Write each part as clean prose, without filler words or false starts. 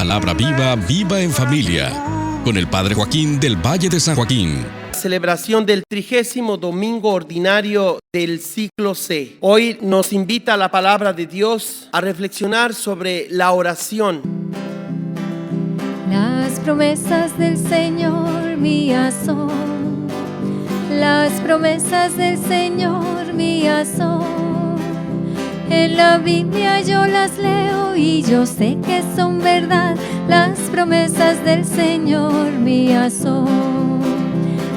Palabra viva, viva en familia, con el Padre Joaquín del Valle de San Joaquín. Celebración del 30º domingo ordinario del ciclo C. Hoy nos invita la palabra de Dios a reflexionar sobre la oración. Las promesas del Señor mías son, las promesas del Señor mías son. En la Biblia yo las leo y yo sé que son verdad. Las promesas del Señor mías son,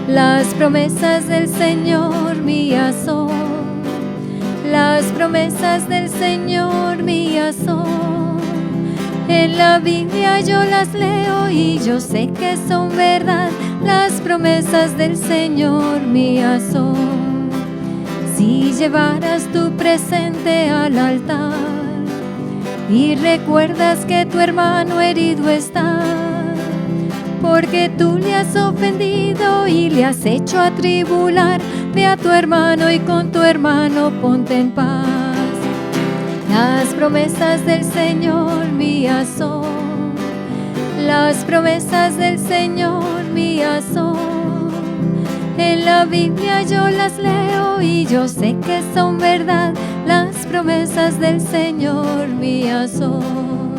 las promesas del Señor mías son, las promesas del Señor mías son. En la Biblia yo las leo y yo sé que son verdad. Las promesas del Señor mías son. Si llevaras tu presente al altar y recuerdas que tu hermano herido está, porque tú le has ofendido y le has hecho atribular, ve a tu hermano y con tu hermano ponte en paz. Las promesas del Señor mías son, las promesas del Señor mías son. En la Biblia yo las leo y yo sé que son verdad. Las promesas del Señor mías son.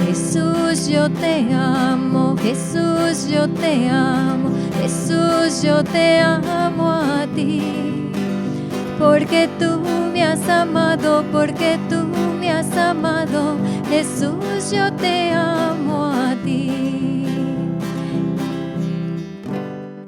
Jesús, yo te amo, Jesús, yo te amo, Jesús, yo te amo a ti. Porque tú me has amado, porque tú me has amado, Jesús, yo te amo a ti.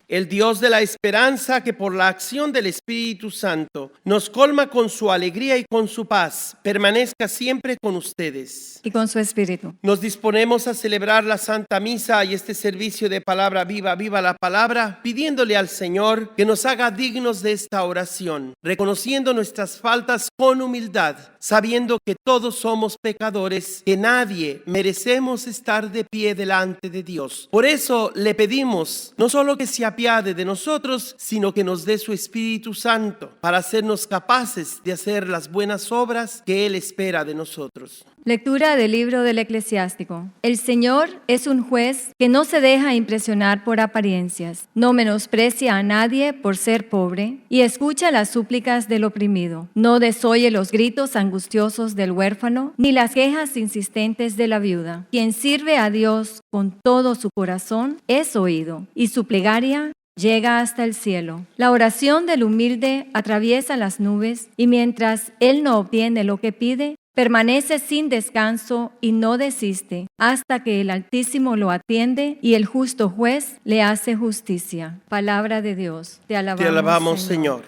El Dios de la esperanza, que por la acción del Espíritu Santo nos colma con su alegría y con su paz, permanezca siempre con ustedes. Y con su espíritu. Nos disponemos a celebrar la Santa Misa y este servicio de palabra viva, viva la palabra, pidiéndole al Señor que nos haga dignos de esta oración, reconociendo nuestras faltas con humildad, sabiendo que todos somos pecadores, que nadie merecemos estar de pie delante de Dios. Por eso le pedimos no solo que se apiade de nosotros, sino que nos dé su Espíritu Santo para hacernos capaces de hacer las buenas obras que Él espera de nosotros. Lectura del libro del Eclesiástico. El Señor es un juez que no se deja impresionar por apariencias, no menosprecia a nadie por ser pobre y escucha las súplicas del oprimido. No desoye los gritos angustiosos del huérfano ni las quejas insistentes de la viuda. Quien sirve a Dios con todo su corazón es oído y su plegaria llega hasta el cielo. La oración del humilde atraviesa las nubes y mientras él no obtiene lo que pide, permanece sin descanso y no desiste hasta que el Altísimo lo atiende y el justo juez le hace justicia. Palabra de Dios. Te alabamos, Señor.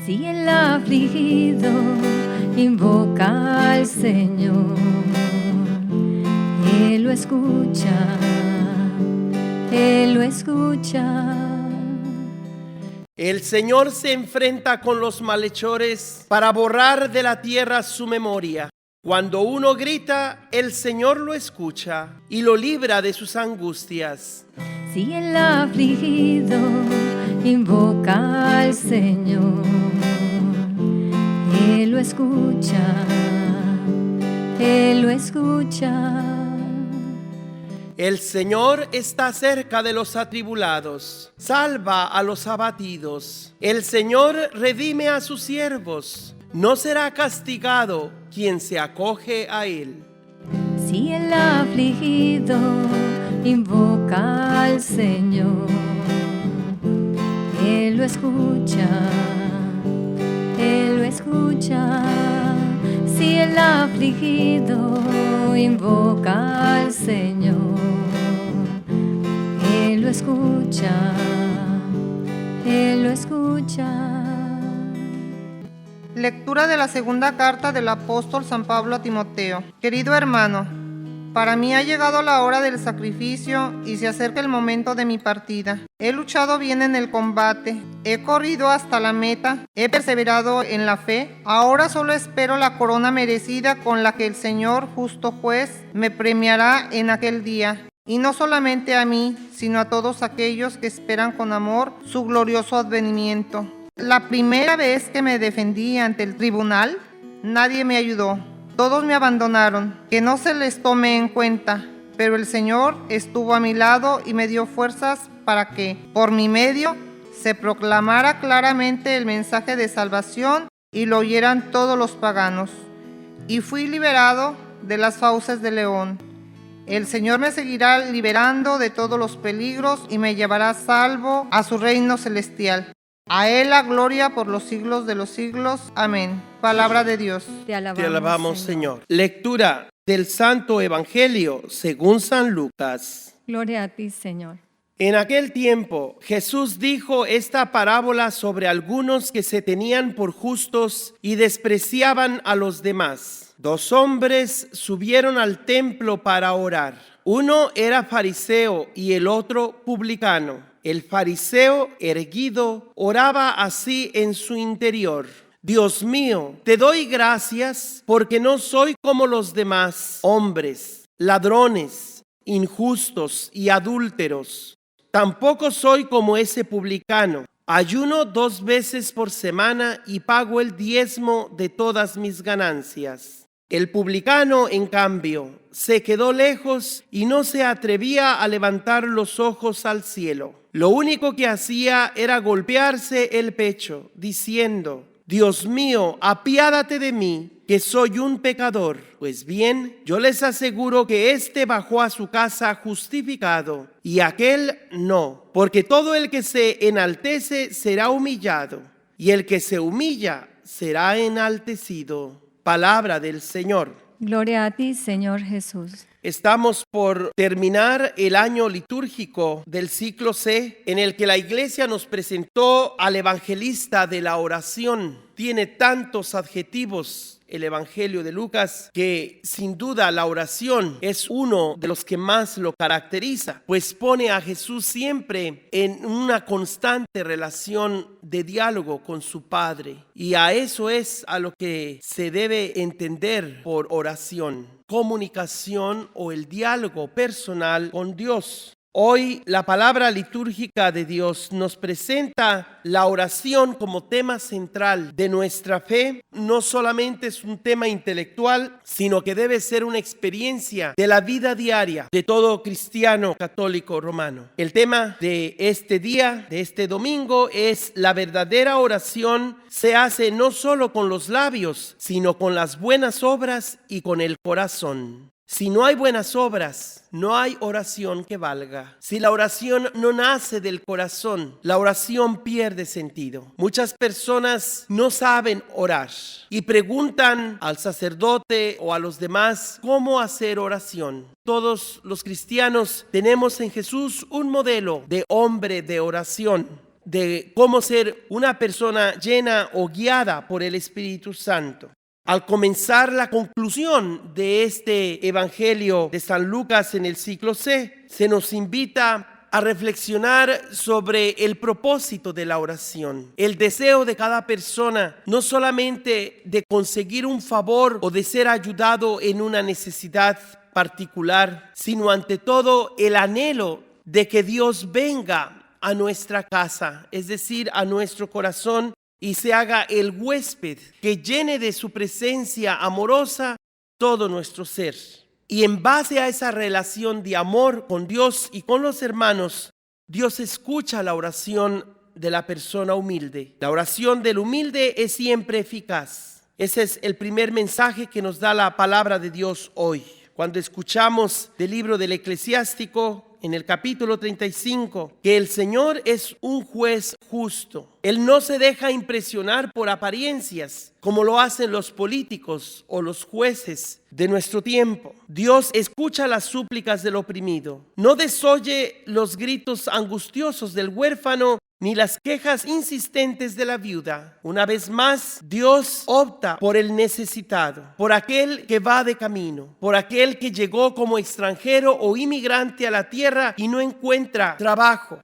Si el afligido invoca al Señor, Él lo escucha, Él lo escucha. El Señor se enfrenta con los malhechores para borrar de la tierra su memoria. Cuando uno grita, el Señor lo escucha y lo libra de sus angustias. Si el afligido invoca al Señor, Él lo escucha, Él lo escucha. El Señor está cerca de los atribulados, salva a los abatidos. El Señor redime a sus siervos, no será castigado quien se acoge a Él. Si el afligido invoca al Señor, Él lo escucha, Él lo escucha. Si el afligido invoca al Señor, Él lo escucha, Él lo escucha. Lectura de la segunda carta del apóstol San Pablo a Timoteo. Querido hermano, para mí ha llegado la hora del sacrificio y se acerca el momento de mi partida. He luchado bien en el combate, he corrido hasta la meta, he perseverado en la fe. Ahora solo espero la corona merecida con la que el Señor, justo juez, me premiará en aquel día. Y no solamente a mí, sino a todos aquellos que esperan con amor su glorioso advenimiento. La primera vez que me defendí ante el tribunal, nadie me ayudó. Todos me abandonaron. Que no se les tome en cuenta. Pero el Señor estuvo a mi lado y me dio fuerzas para que, por mi medio, se proclamara claramente el mensaje de salvación y lo oyeran todos los paganos. Y fui liberado de las fauces del león. El Señor me seguirá liberando de todos los peligros y me llevará salvo a su reino celestial. A Él la gloria por los siglos de los siglos. Amén. Palabra de Dios. Te alabamos, Señor. Lectura del Santo Evangelio según San Lucas. Gloria a ti, Señor. En aquel tiempo, Jesús dijo esta parábola sobre algunos que se tenían por justos y despreciaban a los demás. 2 hombres subieron al templo para orar. Uno era fariseo y el otro publicano. El fariseo, erguido, oraba así en su interior: Dios mío, te doy gracias porque no soy como los demás hombres, ladrones, injustos y adúlteros. Tampoco soy como ese publicano. Ayuno 2 veces por semana y pago el diezmo de todas mis ganancias. El publicano, en cambio, se quedó lejos y no se atrevía a levantar los ojos al cielo. Lo único que hacía era golpearse el pecho, diciendo: Dios mío, apiádate de mí, que soy un pecador. Pues bien, yo les aseguro que éste bajó a su casa justificado, y aquel no, porque todo el que se enaltece será humillado, y el que se humilla será enaltecido. Palabra del Señor. Gloria a ti, Señor Jesús. Estamos por terminar el año litúrgico del ciclo C, en el que la Iglesia nos presentó al evangelista de la oración. Tiene tantos adjetivos el Evangelio de Lucas que sin duda la oración es uno de los que más lo caracteriza, pues pone a Jesús siempre en una constante relación de diálogo con su Padre. Y a eso es a lo que se debe entender por oración: comunicación o el diálogo personal con Dios. Hoy la palabra litúrgica de Dios nos presenta la oración como tema central de nuestra fe. No solamente es un tema intelectual, sino que debe ser una experiencia de la vida diaria de todo cristiano católico romano. El tema de este día, de este domingo, es: la verdadera oración se hace no solo con los labios, sino con las buenas obras y con el corazón. Si no hay buenas obras, no hay oración que valga. Si la oración no nace del corazón, la oración pierde sentido. Muchas personas no saben orar y preguntan al sacerdote o a los demás cómo hacer oración. Todos los cristianos tenemos en Jesús un modelo de hombre de oración, de cómo ser una persona llena o guiada por el Espíritu Santo. Al comenzar la conclusión de este Evangelio de San Lucas en el ciclo C, se nos invita a reflexionar sobre el propósito de la oración, el deseo de cada persona, no solamente de conseguir un favor o de ser ayudado en una necesidad particular, sino ante todo el anhelo de que Dios venga a nuestra casa, es decir, a nuestro corazón, y se haga el huésped que llene de su presencia amorosa todo nuestro ser. Y en base a esa relación de amor con Dios y con los hermanos, Dios escucha la oración de la persona humilde. La oración del humilde es siempre eficaz. Ese es el primer mensaje que nos da la palabra de Dios hoy. Cuando escuchamos del libro del Eclesiástico, en el capítulo 35, que el Señor es un juez justo. Él no se deja impresionar por apariencias, como lo hacen los políticos o los jueces de nuestro tiempo. Dios escucha las súplicas del oprimido, no desoye los gritos angustiosos del huérfano, ni las quejas insistentes de la viuda. Una vez más, Dios opta por el necesitado, por aquel que va de camino, por aquel que llegó como extranjero o inmigrante a la tierra y no encuentra trabajo.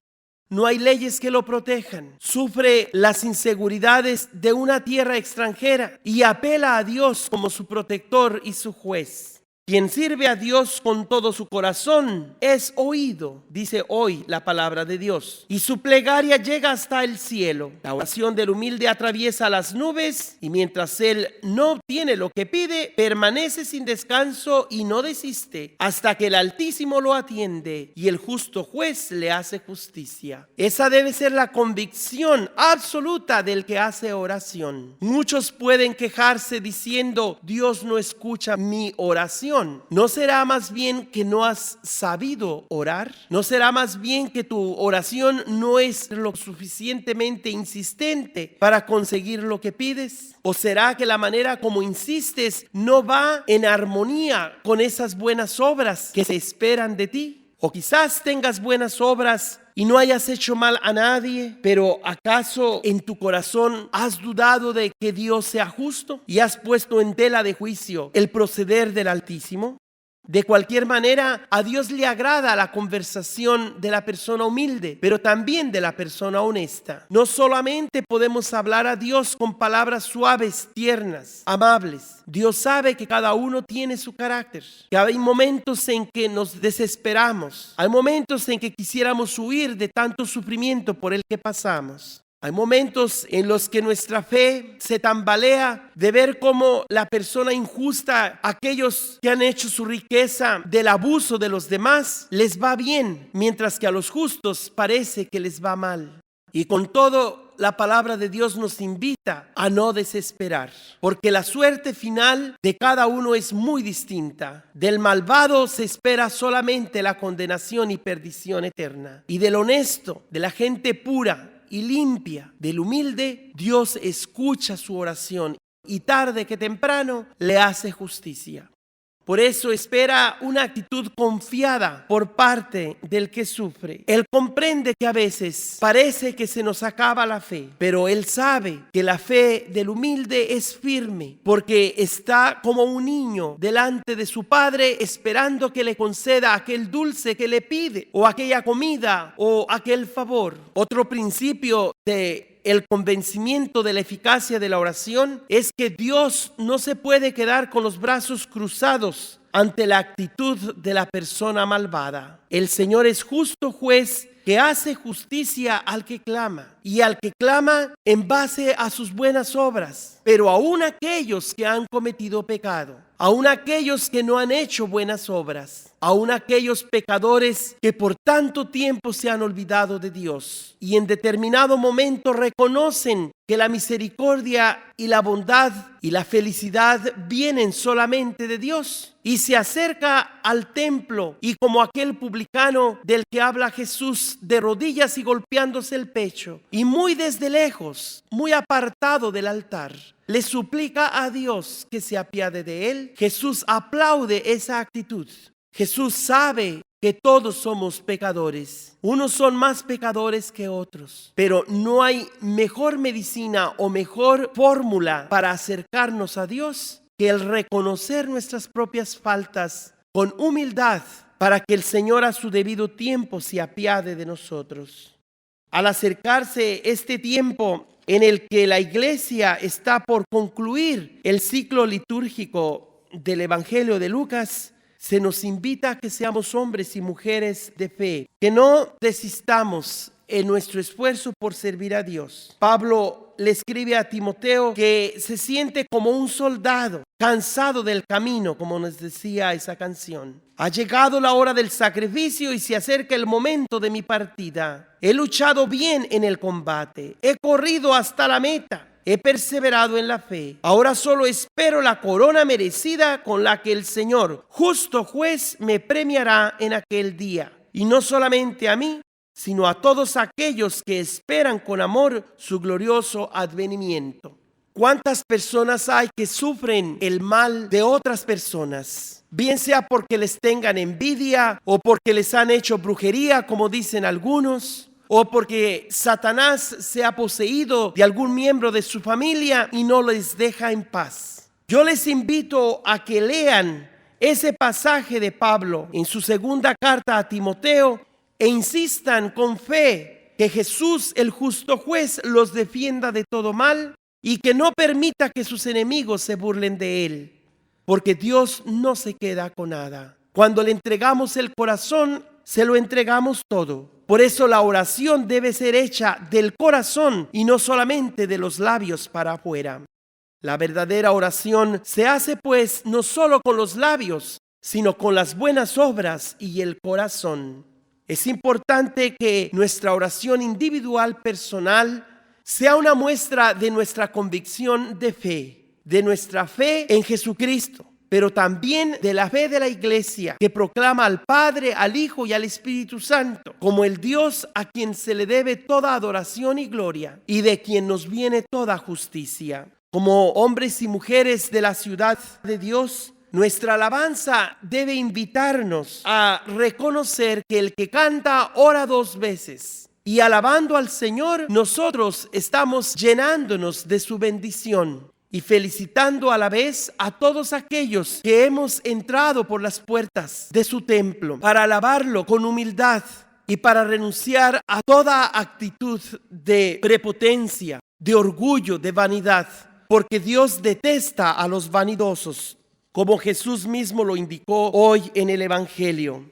No hay leyes que lo protejan. Sufre las inseguridades de una tierra extranjera y apela a Dios como su protector y su juez. Quien sirve a Dios con todo su corazón es oído, dice hoy la palabra de Dios, y su plegaria llega hasta el cielo. La oración del humilde atraviesa las nubes y mientras él no obtiene lo que pide, permanece sin descanso y no desiste hasta que el Altísimo lo atiende y el justo juez le hace justicia. Esa debe ser la convicción absoluta del que hace oración. Muchos pueden quejarse diciendo: Dios no escucha mi oración. ¿No será más bien que no has sabido orar? ¿No será más bien que tu oración no es lo suficientemente insistente para conseguir lo que pides? ¿O será que la manera como insistes no va en armonía con esas buenas obras que se esperan de ti? O quizás tengas buenas obras y no hayas hecho mal a nadie, pero ¿acaso en tu corazón has dudado de que Dios sea justo y has puesto en tela de juicio el proceder del Altísimo? De cualquier manera, a Dios le agrada la conversación de la persona humilde, pero también de la persona honesta. No solamente podemos hablar a Dios con palabras suaves, tiernas, amables. Dios sabe que cada uno tiene su carácter, que hay momentos en que nos desesperamos, hay momentos en que quisiéramos huir de tanto sufrimiento por el que pasamos. Hay momentos en los que nuestra fe se tambalea de ver cómo la persona injusta, aquellos que han hecho su riqueza del abuso de los demás, les va bien, mientras que a los justos parece que les va mal. Y con todo, la palabra de Dios nos invita a no desesperar, porque la suerte final de cada uno es muy distinta. Del malvado se espera solamente la condenación y perdición eterna, y del honesto, de la gente pura y limpia, del humilde, Dios escucha su oración y tarde que temprano le hace justicia. Por eso espera una actitud confiada por parte del que sufre. Él comprende que a veces parece que se nos acaba la fe, pero él sabe que la fe del humilde es firme, porque está como un niño delante de su padre esperando que le conceda aquel dulce que le pide, o aquella comida, o aquel favor. Otro principio de el convencimiento de la eficacia de la oración es que Dios no se puede quedar con los brazos cruzados ante la actitud de la persona malvada. El Señor es justo juez que hace justicia al que clama y al que clama en base a sus buenas obras, pero aún aquellos que han cometido pecado, aún aquellos que no han hecho buenas obras, aún aquellos pecadores que por tanto tiempo se han olvidado de Dios y en determinado momento reconocen que la misericordia y la bondad y la felicidad vienen solamente de Dios, y se acerca al templo y como aquel publicano del que habla Jesús, de rodillas y golpeándose el pecho, y muy desde lejos, muy apartado del altar, le suplica a Dios que se apiade de él. Jesús aplaude esa actitud. Jesús sabe que todos somos pecadores. Unos son más pecadores que otros, pero no hay mejor medicina o mejor fórmula para acercarnos a Dios que el reconocer nuestras propias faltas con humildad, para que el Señor a su debido tiempo se apiade de nosotros. Al acercarse este tiempo en el que la iglesia está por concluir el ciclo litúrgico del Evangelio de Lucas, se nos invita a que seamos hombres y mujeres de fe, que no desistamos en nuestro esfuerzo por servir a Dios. Pablo le escribe a Timoteo que se siente como un soldado cansado del camino, como nos decía esa canción. Ha llegado la hora del sacrificio y se acerca el momento de mi partida. He luchado bien en el combate, he corrido hasta la meta. He perseverado en la fe. Ahora solo espero la corona merecida con la que el Señor, justo juez, me premiará en aquel día. Y no solamente a mí, sino a todos aquellos que esperan con amor su glorioso advenimiento. ¿Cuántas personas hay que sufren el mal de otras personas? Bien sea porque les tengan envidia o porque les han hecho brujería, como dicen algunos, o porque Satanás se ha poseído de algún miembro de su familia y no les deja en paz. Yo les invito a que lean ese pasaje de Pablo en su segunda carta a Timoteo e insistan con fe que Jesús, el justo juez, los defienda de todo mal y que no permita que sus enemigos se burlen de él. porque Dios no se queda con nada. Cuando le entregamos el corazón, se lo entregamos todo. Por eso la oración debe ser hecha del corazón y no solamente de los labios para afuera. La verdadera oración se hace pues no solo con los labios, sino con las buenas obras y el corazón. Es importante que nuestra oración individual, personal, sea una muestra de nuestra convicción de fe, de nuestra fe en Jesucristo, pero también de la fe de la Iglesia, que proclama al Padre, al Hijo y al Espíritu Santo como el Dios a quien se le debe toda adoración y gloria, y de quien nos viene toda justicia. Como hombres y mujeres de la ciudad de Dios, nuestra alabanza debe invitarnos a reconocer que el que canta ora dos veces. Y alabando al Señor, nosotros estamos llenándonos de su bendición y felicitando a la vez a todos aquellos que hemos entrado por las puertas de su templo para alabarlo con humildad y para renunciar a toda actitud de prepotencia, de orgullo, de vanidad, porque Dios detesta a los vanidosos, como Jesús mismo lo indicó hoy en el Evangelio.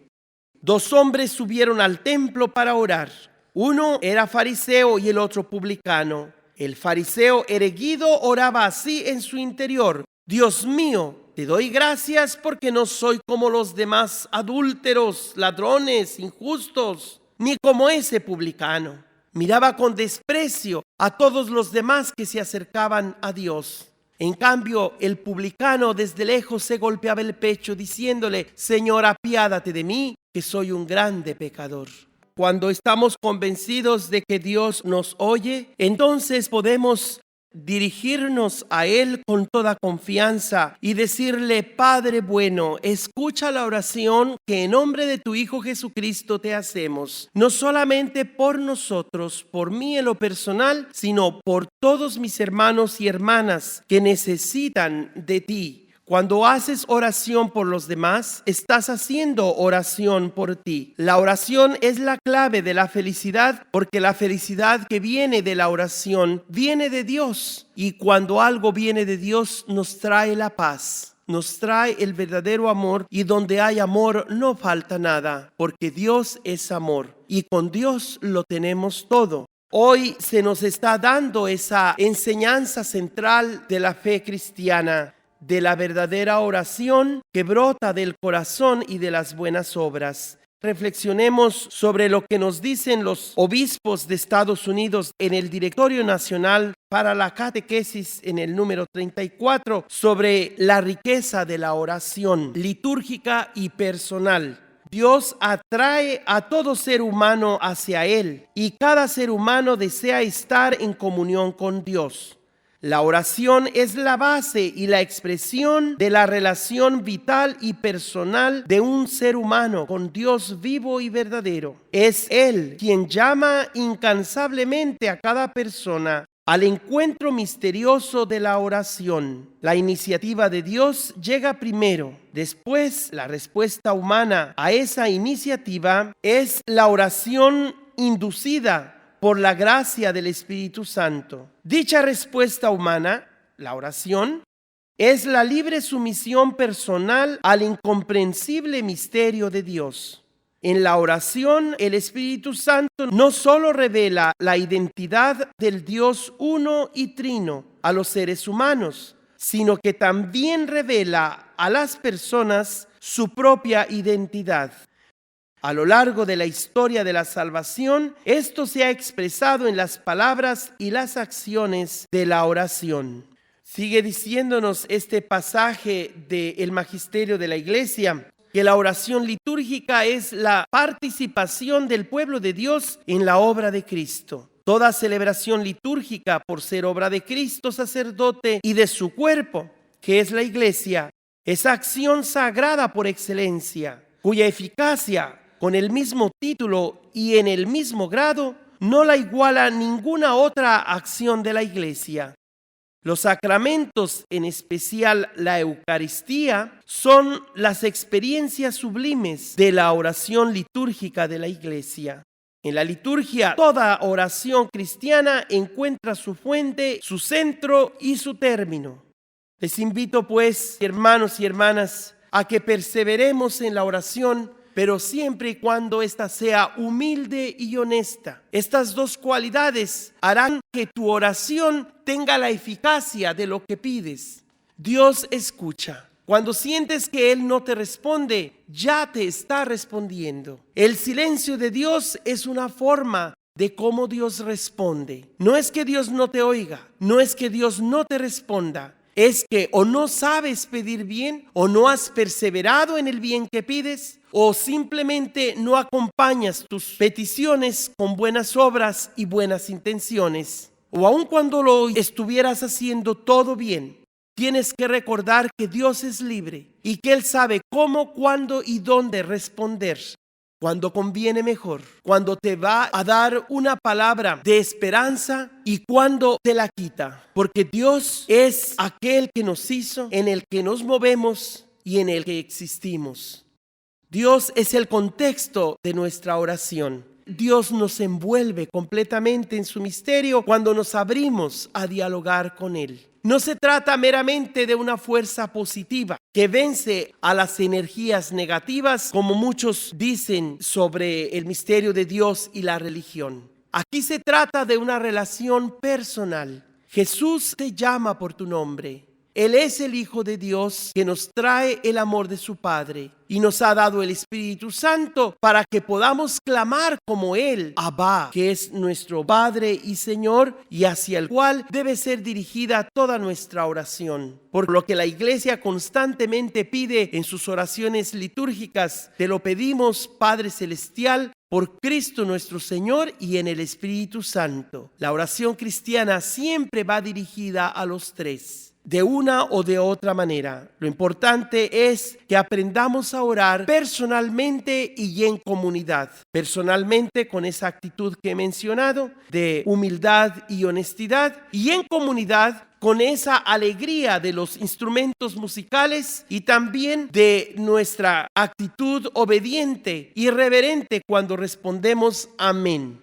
2 hombres subieron al templo para orar. Uno era fariseo y el otro publicano. El fariseo erguido oraba así en su interior: Dios mío, te doy gracias porque no soy como los demás adúlteros, ladrones, injustos, ni como ese publicano. Miraba con desprecio a todos los demás que se acercaban a Dios. En cambio, el publicano desde lejos se golpeaba el pecho diciéndole: Señor, apiádate de mí, que soy un grande pecador. Cuando estamos convencidos de que Dios nos oye, entonces podemos dirigirnos a Él con toda confianza y decirle: Padre bueno, escucha la oración que en nombre de tu Hijo Jesucristo te hacemos, no solamente por nosotros, por mí en lo personal, sino por todos mis hermanos y hermanas que necesitan de ti. Cuando haces oración por los demás, estás haciendo oración por ti. La oración es la clave de la felicidad, porque la felicidad que viene de la oración viene de Dios. Y cuando algo viene de Dios, nos trae la paz, nos trae el verdadero amor, y donde hay amor no falta nada, porque Dios es amor y con Dios lo tenemos todo. Hoy se nos está dando esa enseñanza central de la fe cristiana, de la verdadera oración que brota del corazón y de las buenas obras. Reflexionemos sobre lo que nos dicen los obispos de Estados Unidos en el Directorio Nacional para la Catequesis en el número 34 sobre la riqueza de la oración litúrgica y personal. Dios atrae a todo ser humano hacia Él y cada ser humano desea estar en comunión con Dios. La oración es la base y la expresión de la relación vital y personal de un ser humano con Dios vivo y verdadero. Es Él quien llama incansablemente a cada persona al encuentro misterioso de la oración. La iniciativa de Dios llega primero. Después, la respuesta humana a esa iniciativa es la oración inducida por la gracia del Espíritu Santo. Dicha respuesta humana, la oración, es la libre sumisión personal al incomprensible misterio de Dios. En la oración, el Espíritu Santo no solo revela la identidad del Dios uno y trino a los seres humanos, sino que también revela a las personas su propia identidad. A lo largo de la historia de la salvación, esto se ha expresado en las palabras y las acciones de la oración. Sigue diciéndonos este pasaje del Magisterio de la Iglesia, que la oración litúrgica es la participación del pueblo de Dios en la obra de Cristo. Toda celebración litúrgica, por ser obra de Cristo sacerdote y de su cuerpo, que es la Iglesia, es acción sagrada por excelencia, cuya eficacia, con el mismo título y en el mismo grado, no la iguala ninguna otra acción de la Iglesia. Los sacramentos, en especial la Eucaristía, son las experiencias sublimes de la oración litúrgica de la Iglesia. En la liturgia, toda oración cristiana encuentra su fuente, su centro y su término. Les invito pues, hermanos y hermanas, a que perseveremos en la oración, pero siempre y cuando ésta sea humilde y honesta. Estas dos cualidades harán que tu oración tenga la eficacia de lo que pides. Dios escucha. Cuando sientes que Él no te responde, ya te está respondiendo. El silencio de Dios es una forma de cómo Dios responde. No es que Dios no te oiga, no es que Dios no te responda. Es que o no sabes pedir bien, o no has perseverado en el bien que pides, o simplemente no acompañas tus peticiones con buenas obras y buenas intenciones. O aun cuando lo estuvieras haciendo todo bien, tienes que recordar que Dios es libre y que Él sabe cómo, cuándo y dónde responder. Cuando conviene mejor, cuando te va a dar una palabra de esperanza y cuando te la quita. Porque Dios es aquel que nos hizo, en el que nos movemos y en el que existimos. Dios es el contexto de nuestra oración. Dios nos envuelve completamente en su misterio cuando nos abrimos a dialogar con Él. No se trata meramente de una fuerza positiva que vence a las energías negativas, como muchos dicen sobre el misterio de Dios y la religión. Aquí se trata de una relación personal. Jesús te llama por tu nombre. Él es el Hijo de Dios que nos trae el amor de su Padre y nos ha dado el Espíritu Santo para que podamos clamar como Él, Abba, que es nuestro Padre y Señor, y hacia el cual debe ser dirigida toda nuestra oración. Por lo que la Iglesia constantemente pide en sus oraciones litúrgicas: te lo pedimos, Padre Celestial, por Cristo nuestro Señor y en el Espíritu Santo. La oración cristiana siempre va dirigida a los tres, de una o de otra manera. Lo importante es que aprendamos a orar personalmente y en comunidad. Personalmente, con esa actitud que he mencionado de humildad y honestidad, y en comunidad con esa alegría de los instrumentos musicales y también de nuestra actitud obediente y reverente cuando respondemos amén.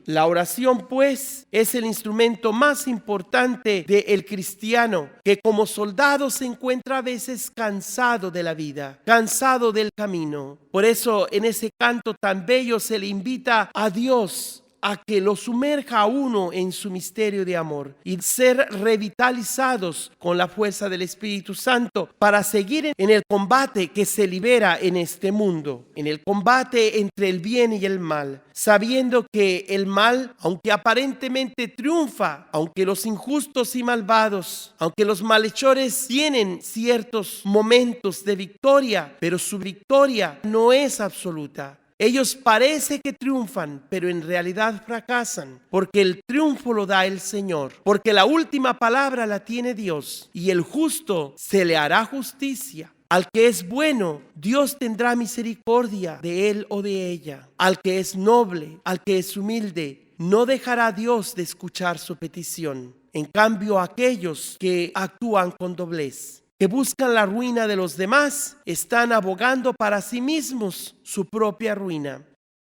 La oración, pues, es el instrumento más importante del cristiano, que como soldado se encuentra a veces cansado de la vida, cansado del camino. Por eso, en ese canto tan bello se le invita a Dios a que lo sumerja a uno en su misterio de amor y ser revitalizados con la fuerza del Espíritu Santo para seguir en el combate que se libera en este mundo, en el combate entre el bien y el mal, sabiendo que el mal, aunque aparentemente triunfa, aunque los injustos y malvados, aunque los malhechores tienen ciertos momentos de victoria, pero su victoria no es absoluta. Ellos parece que triunfan, pero en realidad fracasan, porque el triunfo lo da el Señor, porque la última palabra la tiene Dios, y el justo se le hará justicia. Al que es bueno, Dios tendrá misericordia de él o de ella. Al que es noble, al que es humilde, no dejará Dios de escuchar su petición. En cambio, aquellos que actúan con doblez, que buscan la ruina de los demás, están abogando para sí mismos su propia ruina.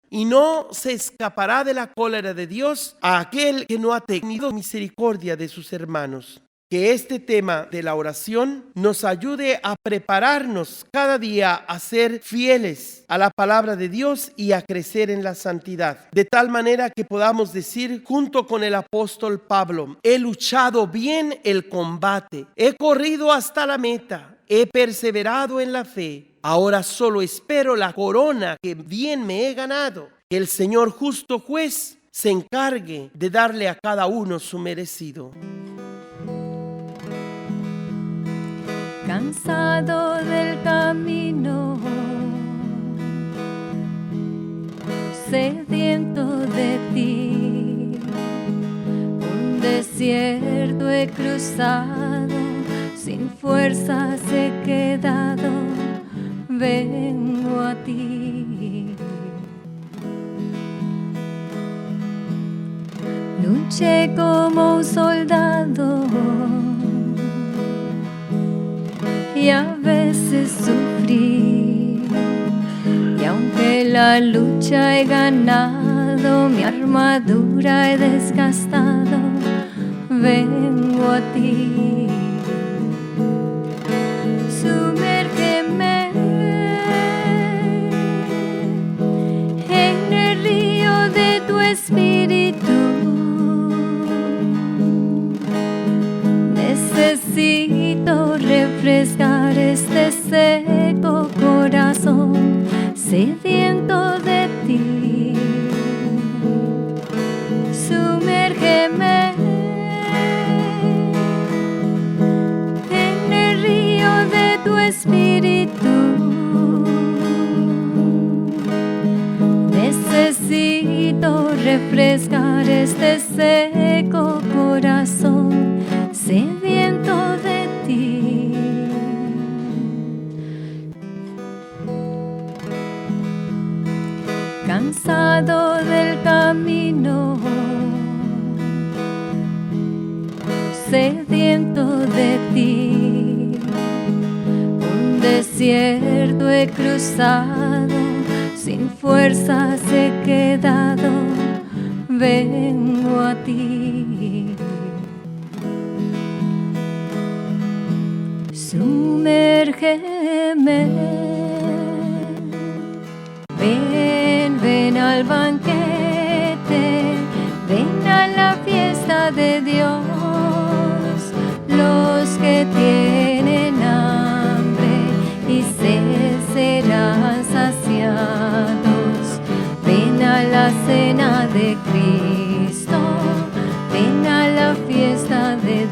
Y no se escapará de la cólera de Dios a aquel que no ha tenido misericordia de sus hermanos. Que este tema de la oración nos ayude a prepararnos cada día a ser fieles a la palabra de Dios y a crecer en la santidad. De tal manera que podamos decir junto con el apóstol Pablo: he luchado bien el combate, he corrido hasta la meta, he perseverado en la fe. Ahora solo espero la corona que bien me he ganado. Que el Señor justo juez se encargue de darle a cada uno su merecido. Cansado del camino, sediento de ti, un desierto he cruzado, sin fuerzas he quedado, vengo a ti. Luché como un soldado y a veces sufrí, y aunque la lucha he ganado, mi armadura he desgastado, vengo a ti. espíritu. Necesito refrescar este seco corazón sediento de ti. Sumérgeme en el río de tu espíritu. Necesito refrescar este seco corazón sediento de ti. Cansado del camino, sediento de ti, un desierto he cruzado, sin fuerzas he quedado, vengo a ti. Sumérgeme, ven al banquete, ven a la fiesta de Dios. Los que tienen hambre y sed serán saciados. Ven a la cena de Cristo, ven a la fiesta de Dios.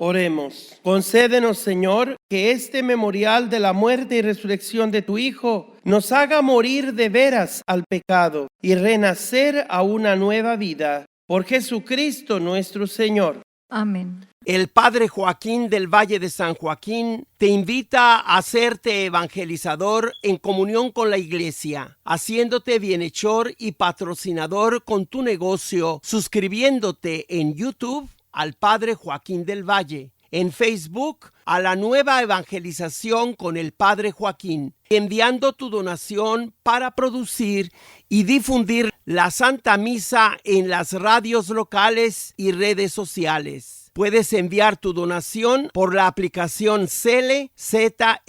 Oremos. Concédenos, Señor, que este memorial de la muerte y resurrección de tu Hijo nos haga morir de veras al pecado y renacer a una nueva vida. Por Jesucristo nuestro Señor. Amén. El Padre Joaquín del Valle de San Joaquín te invita a hacerte evangelizador en comunión con la Iglesia, haciéndote bienhechor y patrocinador con tu negocio, suscribiéndote en YouTube al Padre Joaquín del Valle, en Facebook a la Nueva Evangelización con el Padre Joaquín, enviando tu donación para producir y difundir la Santa Misa en las radios locales y redes sociales. Puedes enviar tu donación por la aplicación Zelle, ZELLE,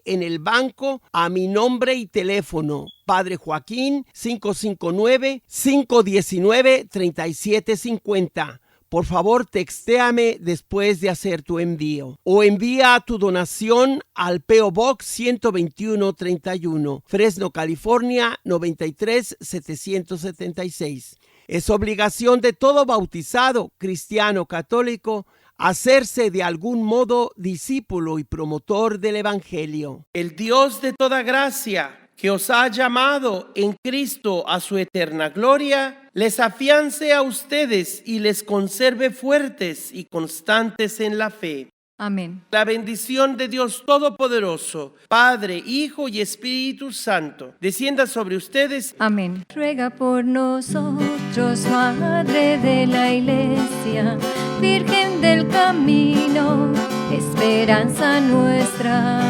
en el banco a mi nombre y teléfono, Padre Joaquín, 559-519-3750. Por favor, textéame después de hacer tu envío. O envía tu donación al P.O. Box 12131, Fresno, California, 93776. Es obligación de todo bautizado, cristiano católico, hacerse de algún modo discípulo y promotor del Evangelio. El Dios de toda gracia, que os ha llamado en Cristo a su eterna gloria, les afiance a ustedes y les conserve fuertes y constantes en la fe. Amén. La bendición de Dios Todopoderoso, Padre, Hijo y Espíritu Santo, descienda sobre ustedes. Amén. Ruega por nosotros, Madre de la Iglesia, Virgen del camino, esperanza nuestra.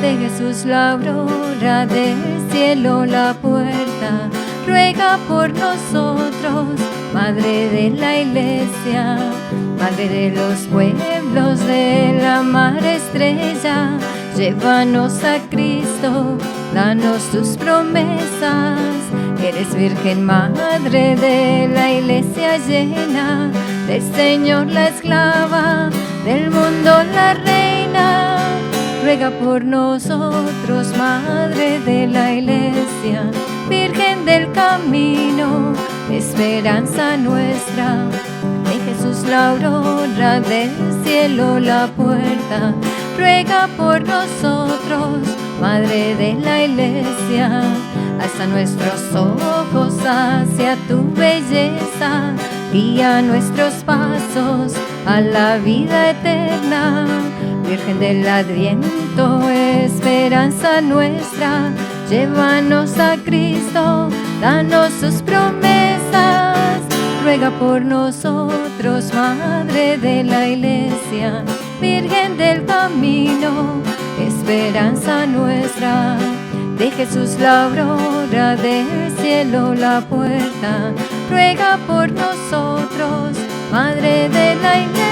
De Jesús la aurora, del cielo la puerta. Ruega por nosotros, Madre de la Iglesia, Madre de los pueblos de la mar estrella. Llévanos a Cristo, danos tus promesas. Eres Virgen Madre de la Iglesia llena, del Señor la esclava, del mundo la reina. Ruega por nosotros, Madre de la Iglesia, Virgen del camino, esperanza nuestra. De Jesús la aurora, del cielo la puerta. Ruega por nosotros, Madre de la Iglesia. Alza nuestros ojos hacia tu belleza. Guía nuestros pasos a la vida eterna. Virgen del Adviento, esperanza nuestra, llévanos a Cristo, danos sus promesas. Ruega por nosotros, Madre de la Iglesia, Virgen del camino, esperanza nuestra. De Jesús la aurora, del cielo la puerta. Ruega por nosotros, Madre de la Iglesia.